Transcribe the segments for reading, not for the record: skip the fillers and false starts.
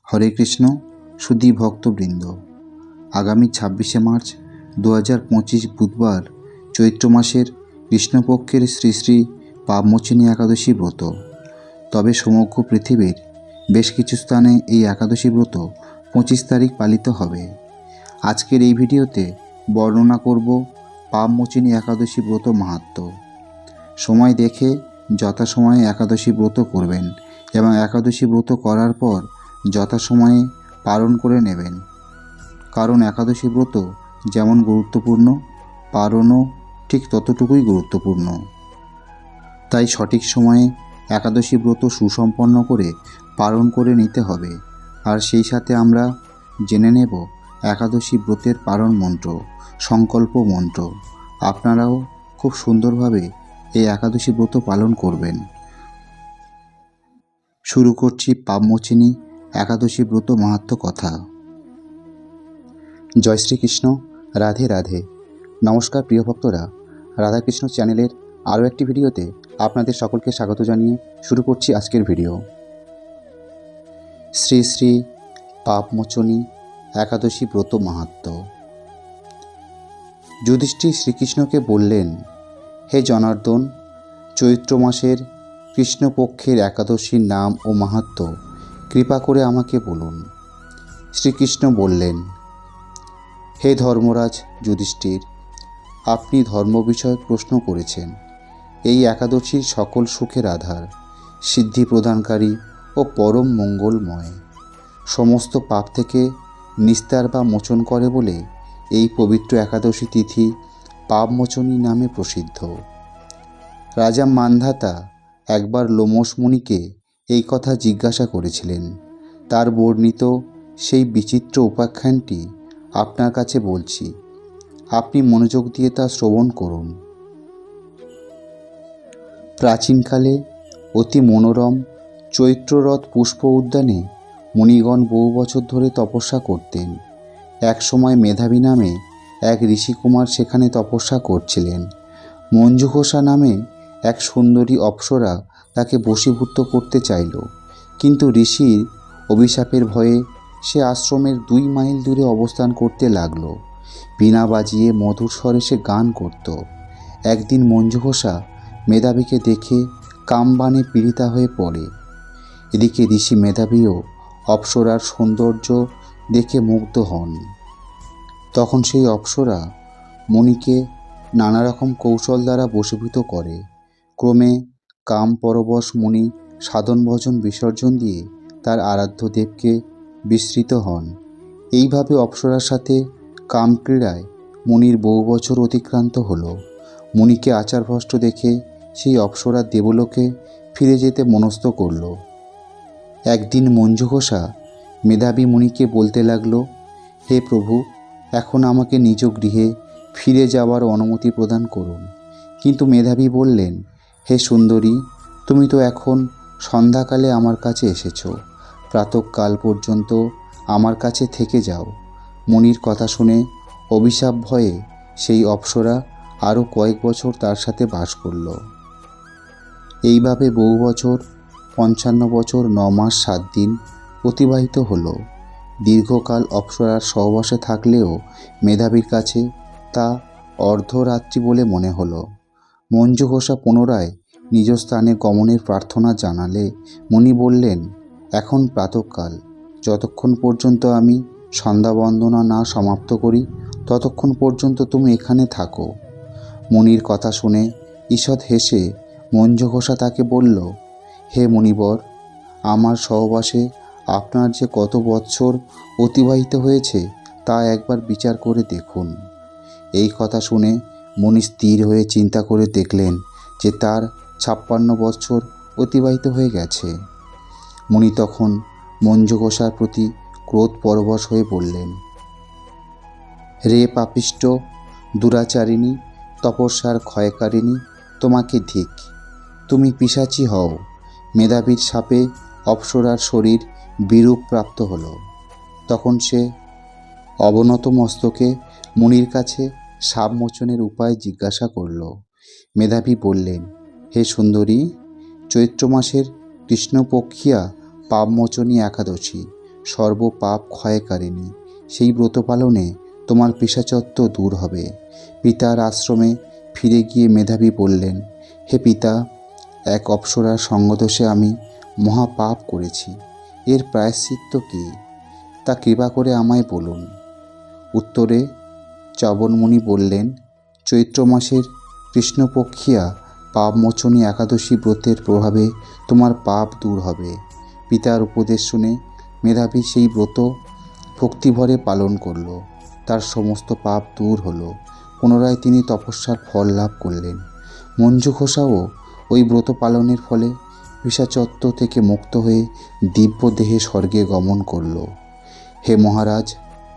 হরে কৃষ্ণ সুধী ভক্তবৃন্দ, আগামী 26শে মার্চ 2025 বুধবার চৈত্র মাসের কৃষ্ণপক্ষের শ্রী শ্রী পাপমোচিনী একাদশী ব্রত। তবে সমগ্র পৃথিবীর বেশ কিছু স্থানে এই একাদশী ব্রত 25 তারিখ পালিত হবে। আজকের এই ভিডিওতে বর্ণনা করব পাপমোচিনী একাদশী ব্রত মাহাত্ম্য। সময় দেখে যথাসময়ে একাদশী ব্রত করবেন এবং একাদশী ব্রত করার পর যথাসময়ে পালন করে নেবেন, কারণ একাদশী ব্রত যেমন গুরুত্বপূর্ণ, পালনও ঠিক ততটুকুই গুরুত্বপূর্ণ। তাই সঠিক সময়ে একাদশী ব্রত সুসম্পন্ন করে পালন করে নিতে হবে। আর সেই সাথে আমরা জেনে নেব একাদশী ব্রতের পালন মন্ত্র, সংকল্প মন্ত্র। আপনারাও খুব সুন্দরভাবে এই একাদশী ব্রত পালন করবেন। শুরু করছি পাপমোচিনী একাদশী ব্রত মাহাত্ম্য কথা। জয় শ্রীকৃষ্ণ, রাধে রাধে। নমস্কার প্রিয় ভক্তরা, রাধাকৃষ্ণ চ্যানেলের আরও একটি ভিডিওতে আপনাদের সকলকে স্বাগত জানিয়ে শুরু করছি আজকের ভিডিও। শ্রী শ্রী পাপমোচনী একাদশী ব্রত মাহাত্ম্য। যুধিষ্ঠির শ্রীকৃষ্ণকে বললেন, হে জনার্দন, চৈত্র মাসের কৃষ্ণপক্ষের একাদশীর নাম ও মাহাত্ম্য কৃপা করে আমাকে বলুন। শ্রীকৃষ্ণ বললেন, হে ধর্মরাজ যুধিষ্ঠির, আপনি ধর্ম বিষয়ক প্রশ্ন করেছেন। এই একাদশীর সকল সুখের আধার, সিদ্ধি প্রদানকারী ও পরম মঙ্গলময়, সমস্ত পাপ থেকে নিস্তার বা মোচন করে বলে এই পবিত্র একাদশী তিথি পাপমোচনী নামে প্রসিদ্ধ। রাজা মান্ধাতা একবার লোমশ মুনিকে এই কথা জিজ্ঞাসা করেছিলেন। তার বর্ণিত সেই বিচিত্র উপাখ্যানটি আপনার কাছে বলছি, আপনি মনোযোগ দিয়ে তা শ্রবণ করুন। প্রাচীনকালে অতি মনোরম চৈত্ররথ পুষ্প উদ্যানে মুনিগণ বহু বছর ধরে তপস্যা করতেন। এক সময় মেধাবী নামে এক ঋষিকুমার সেখানে তপস্যা করছিলেন। মঞ্জুঘোষা নামে এক সুন্দরী অপ্সরা তাকে বশীভূত করতে চাইল, কিন্তু ঋষির অভিশাপের ভয়ে সে আশ্রমের 2 মাইল দূরে অবস্থান করতে লাগল। বীণা বাজিয়ে মধুর স্বরে সে গান করত। একদিন মঞ্জুঘোষা মেধাবীকে দেখে কামবাণে পীড়িতা হয়ে পড়ে। এদিকে ঋষি মেধাবীও অপ্সরার সৌন্দর্য দেখে মুগ্ধ হন। তখন সেই অপ্সরা মুনিকে নানা রকম কৌশল দ্বারা বশীভূত করে। ক্রমে কাম পরবশ মুনি সাধন ভজন বিসর্জন দিয়ে তার আরাধ্য দেবকে বিস্মৃত হন। এইভাবে অপ্সরার সাথে কামক্রীড়ায় মুনির বহু বছর অতিক্রান্ত হলো। মুনিকে আচারভ্রষ্ট দেখে সেই অপ্সরা দেবলোকে ফিরে যেতে মনস্থ করল। একদিন মঞ্জুঘোষা মেধাবী মুনিকে বলতে লাগল, হে প্রভু, এখন আমাকে নিজ গৃহে ফিরে যাওয়ার অনুমতি প্রদান করুন। কিন্তু মেধাবী বললেন, হে সুন্দরী, তুমি তো এখন সন্ধ্যাকালে আমার কাছে এসেছ, প্রাতঃকাল পর্যন্ত আমার কাছে থেকে যাও। মুনির কথা শুনে অভিশাপ ভয়ে সেই অপ্সরা আরও কয়েক বছর তার সাথে বাস করল। এইভাবে বহু বছর, 55 বছর 9 মাস 7 দিন অতিবাহিত হলো। দীর্ঘকাল অপ্সরার সহবাসে থাকলেও মেধাবীর কাছে তা অর্ধরাত্রি বলে মনে হলো। মঞ্জুঘোষা পুনরায় নিজ স্থানে গমনের প্রার্থনা জানালে মুনি বললেন, এখন প্রাতঃকাল, যতক্ষণ পর্যন্ত আমি সন্ধ্যাবন্দনা না সমাপ্ত করি ততক্ষণ পর্যন্ত তুমি এখানে থাকো। মুনির কথা শুনে ঈষৎ হেসে মঞ্জুঘোষা তাকে বলল, হে মুনিবর, আমার সহবাসে আপনার যে কত বৎসর অতিবাহিত হয়েছে তা একবার বিচার করে দেখুন। এই কথা শুনে মুনি স্থির হয়ে চিন্তা করে দেখলেন যে তার 56 বৎসর অতিবাহিত হয়ে গেছে। মুনি তখন মঞ্জুঘোষার প্রতি ক্রোধ পরবশ হয়ে বললেন, রে পাপিষ্ট, দুরাচারিণী, তপস্যার ক্ষয়কারিণী, তোমাকে ধিক। তুমি পিশাচী হও। মেধাবীর শাপে অপ্সরার শরীর বিরূপ প্রাপ্ত হলো। তখন সে অবনত মস্তকে মুনির কাছে শাপ মোচনের উপায় জিজ্ঞাসা করল। মেধাবী বললেন, হে সুন্দরী, চৈত্র মাসের কৃষ্ণপক্ষিয়া পাপমোচনী একাদশী সর্বপাপ ক্ষয়কারিণী। সেই ব্রত পালনে তোমার পেশাচত্ব দূর হবে। পিতার আশ্রমে ফিরে গিয়ে মেধাবী বললেন, হে পিতা, এক অপ্সরার সঙ্গদোষে আমি মহাপাপ করেছি। এর প্রায়শ্চিত্ত কী, তা কৃপা করে আমায় বলুন। উত্তরে চ্যবনমুনি বললেন, চৈত্র মাসের কৃষ্ণপক্ষিয়া পাপমোচনী একাদশী ব্রতের প্রভাবে তোমার পাপ দূর হবে। পিতার উপদেশ শুনে মেধাবী সেই ব্রত ভক্তিভরে পালন করল। তার সমস্ত পাপ দূর হলো। পুনরায় তিনি তপস্যার ফল লাভ করলেন। মঞ্জু ঘোষাও ওই ব্রত পালনের ফলে পিশাচত্ব থেকে মুক্ত হয়ে দিব্য দেহে স্বর্গে গমন করল। হে মহারাজ,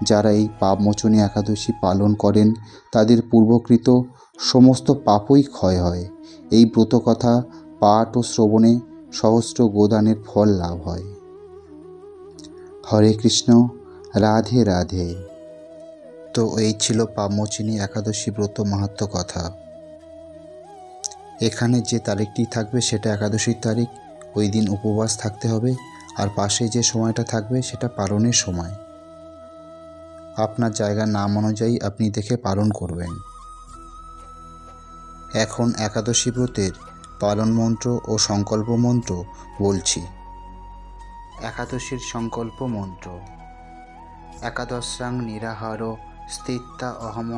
যারা এই পাপমোচনী একাদশী পালন করেন তাদের পূর্বকৃত সমস্ত পাপই ক্ষয় হয়। এই ব্রতকথা পাঠ ও শ্রবণে সহস্র গোদানের ফল লাভ হয়। হরে কৃষ্ণ, রাধে রাধে। তো এই ছিল পাপমোচনী একাদশী ব্রত মাহাত্ম্য কথা। এখানে যে তারিখটি থাকবে সেটা একাদশীর তারিখ, ওই দিন উপবাস থাকতে হবে। আর পাশে যে সময়টা থাকবে সেটা পালনের সময়। আপনার জায়গার নাম অনুযায়ী আপনি দেখে পালন করবেন। এখন একাদশী ব্রতের পালন মন্ত্র ও সংকল্প মন্ত্র বলছি। একাদশীর সংকল্প মন্ত্র। একাদশ্রাং নিরাহার স্থিতা অহম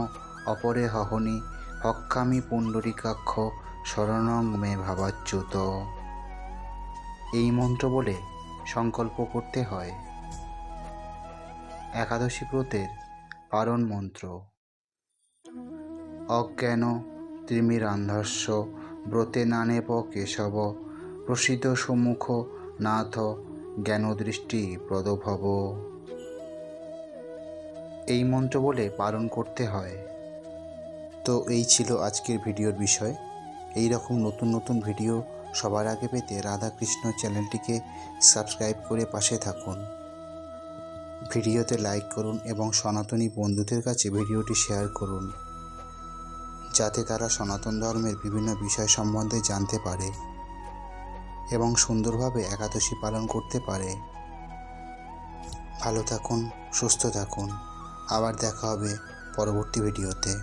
অপরে হহনি হক্কামি পুণ্ডরিকাক্ষ শরণং মে ভাবাচ্যুত। এই মন্ত্র বলে সংকল্প করতে হয়। একাদশী ব্রতের পালন মন্ত্র। অজ্ঞান তিমিরান্ধস্য ব্রতে নানেব কেশব প্রসিদ্ধ সম্মুখ নাথ জ্ঞানদৃষ্টি প্রদভব। এই মন্ত্র বলে পালন করতে হয়। তো এই ছিল আজকের ভিডিওর বিষয়। এই রকম নতুন নতুন ভিডিও সবার আগে পেতে রাধাকৃষ্ণ চ্যানেলটিকে সাবস্ক্রাইব করে পাশে থাকুন। ভিডিওতে লাইক করুন এবং সনাতনী বন্ধুদের কাছে ভিডিওটি শেয়ার করুন, যাতে তারা সনাতন ধর্মের বিভিন্ন বিষয় সম্বন্ধে জানতে পারে এবং সুন্দরভাবে একাদশী পালন করতে পারে। ভালো থাকুন, সুস্থ থাকুন। আবার দেখা হবে পরবর্তী ভিডিওতে।